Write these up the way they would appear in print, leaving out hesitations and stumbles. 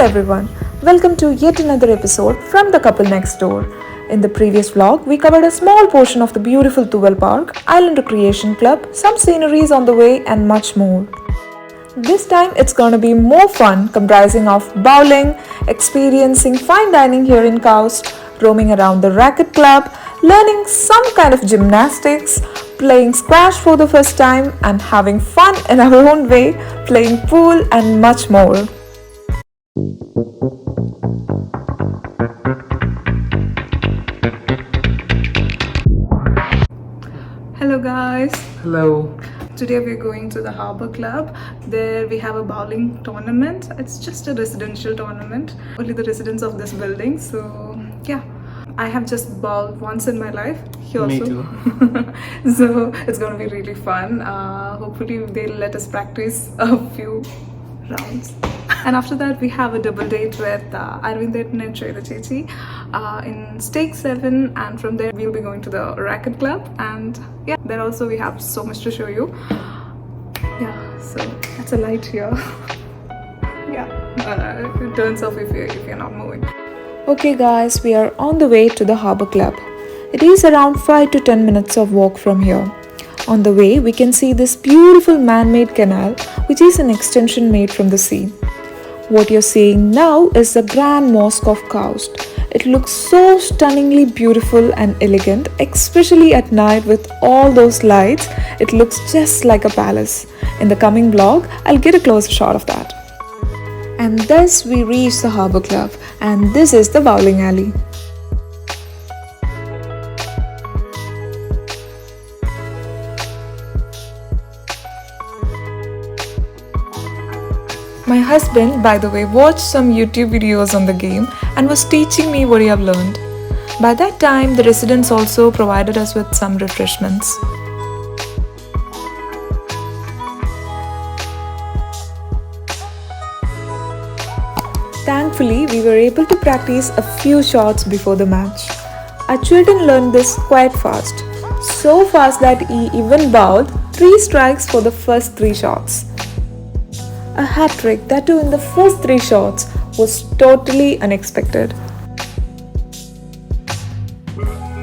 everyone, welcome to yet another episode from the couple next door. In the previous vlog, we covered a small portion of the beautiful Tuval Park, Island Recreation Club, some sceneries on the way and much more. This time it's gonna be more fun, comprising of bowling, experiencing fine dining here in KAUST, roaming around the Racquet Club, learning some kind of gymnastics, playing squash for the first time and having fun in our own way, playing pool and much more. Hello guys. Hello. Today we're going to the Harbour Club. There we have a bowling tournament. It's just a residential tournament. Only the residents of this building. So yeah, I have just bowled once in my life. Here Me also. too. So it's gonna be really fun. Hopefully they'll let us practice a few rounds. And after that we have a double date with Arvind and Shweta Chechi in Stake 7, and from there we'll be going to the Racquet Club, and yeah, there also we have so much to show you. Yeah, so that's a light here. Yeah, it turns off if you're not moving. Okay guys, we are on the way to the Harbour Club. It is around 5 to 10 minutes of walk from here. On the way we can see this beautiful man-made canal, which is an extension made from the sea. What you're seeing now is the Grand Mosque of KAUST. It looks so stunningly beautiful and elegant, especially at night with all those lights. It looks just like a palace. In the coming vlog, I'll get a closer shot of that. And thus we reach the Harbour Club, and this is the bowling alley. My husband, by the way, watched some YouTube videos on the game and was teaching me what he have learned. By that time, the residents also provided us with some refreshments. Thankfully, we were able to practice a few shots before the match. Our children learned this quite fast. So fast that he even bowled 3 strikes for the first 3 shots. A hat trick, that too in the first 3 shots, was totally unexpected.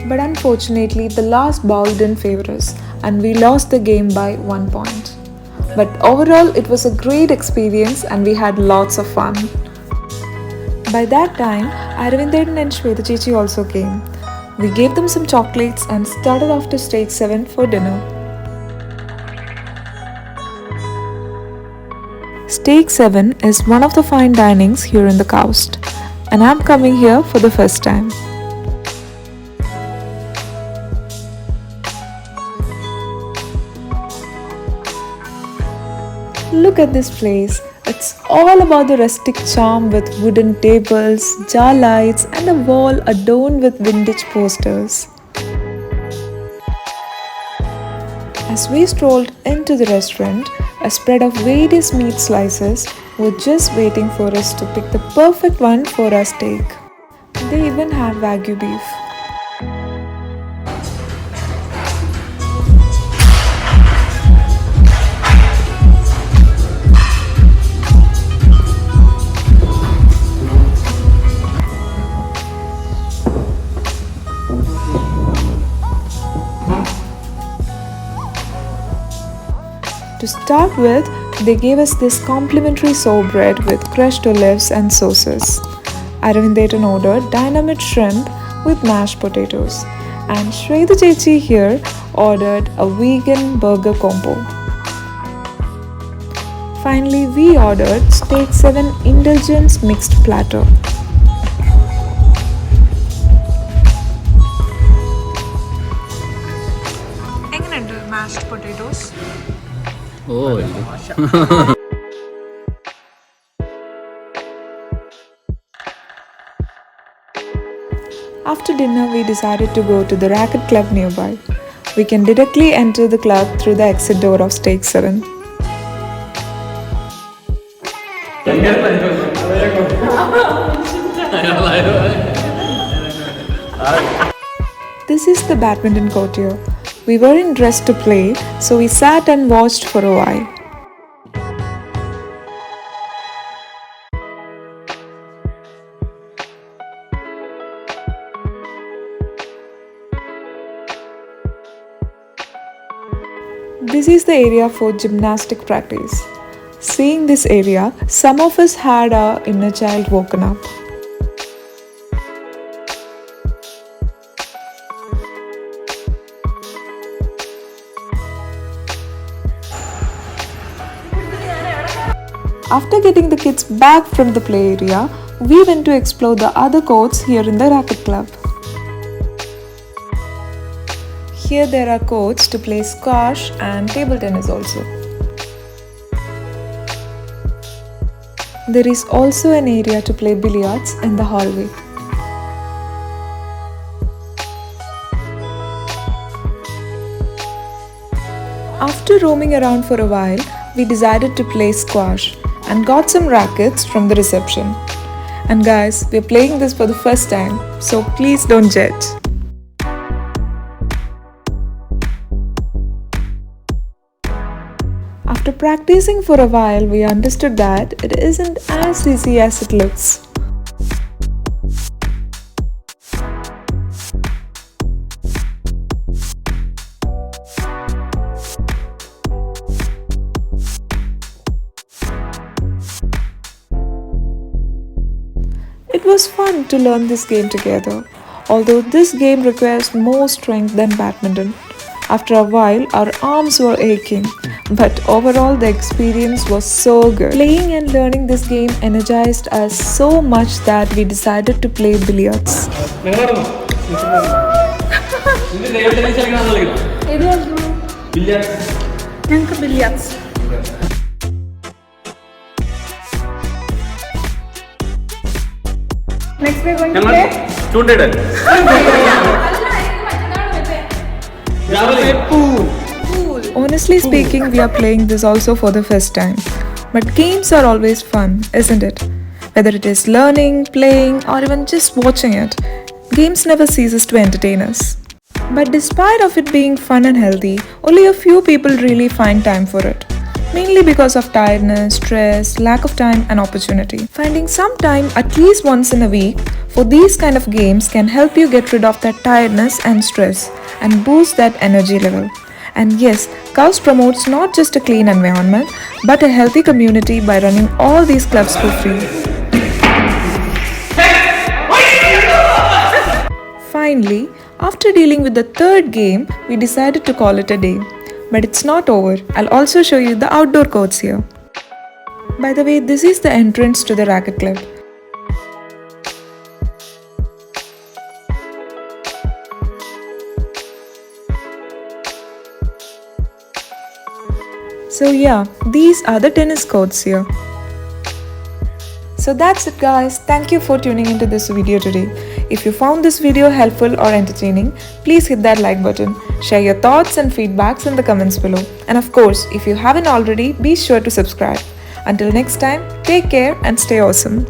But unfortunately, the last ball didn't favour us and we lost the game by 1 point. But overall, it was a great experience and we had lots of fun. By that time, Arvind and Shweta Chechi also came. We gave them some chocolates and started off to stage 7 for dinner. Stake 7 is one of the fine dinings here in the KAUST, and I'm coming here for the first time. Look at this place. It's all about the rustic charm with wooden tables, jar lights and a wall adorned with vintage posters. As we strolled into the restaurant, a spread of various meat slices were just waiting for us to pick the perfect one for our steak. They even have Wagyu beef. To start with, they gave us this complimentary sour bread with crushed olives and sauces. Arvind ordered dynamite shrimp with mashed potatoes, and Shweta Chechi here ordered a vegan burger combo. Finally, we ordered Stake 7 Indulgence mixed platter. എങ്ങനെയുണ്ട് mashed potatoes? Oh, After dinner, we decided to go to the Racquet Club nearby. We can directly enter the club through the exit door of Stake 7. This is the badminton court here. We weren't dressed to play, so we sat and watched for a while. This is the area for gymnastic practice. Seeing this area, some of us had our inner child woken up. After getting the kids back from the play area, we went to explore the other courts here in the Racquet Club. Here there are courts to play squash and table tennis also. There is also an area to play billiards in the hallway. After roaming around for a while, we decided to play squash and got some rackets from the reception. And guys, we're playing this for the first time, so please don't judge. After practicing for a while, we understood that it isn't as easy as it looks. It was fun to learn this game together, although this game requires more strength than badminton. After a while, our arms were aching, but overall the experience was so good. Playing and learning this game energized us so much that we decided to play billiards. Billiards. Next we're going to play Honestly speaking, we are playing this also for the first time. But games are always fun, isn't it? Whether it is learning, playing, or even just watching it, games never ceases to entertain us. But despite of it being fun and healthy, only a few people really find time for it. Mainly because of tiredness, stress, lack of time and opportunity. Finding some time at least once in a week for these kind of games can help you get rid of that tiredness and stress and boost that energy level. And yes, KAUST promotes not just a clean environment but a healthy community by running all these clubs for free. Finally, after dealing with the third game, we decided to call it a day. But it's not over. I'll also show you the outdoor courts here. By the way, this is the entrance to the Racquet Club. So yeah, these are the tennis courts here. So that's it guys, thank you for tuning into this video today. If you found this video helpful or entertaining, please hit that like button, share your thoughts and feedbacks in the comments below. And of course, if you haven't already, be sure to subscribe. Until next time, take care and stay awesome.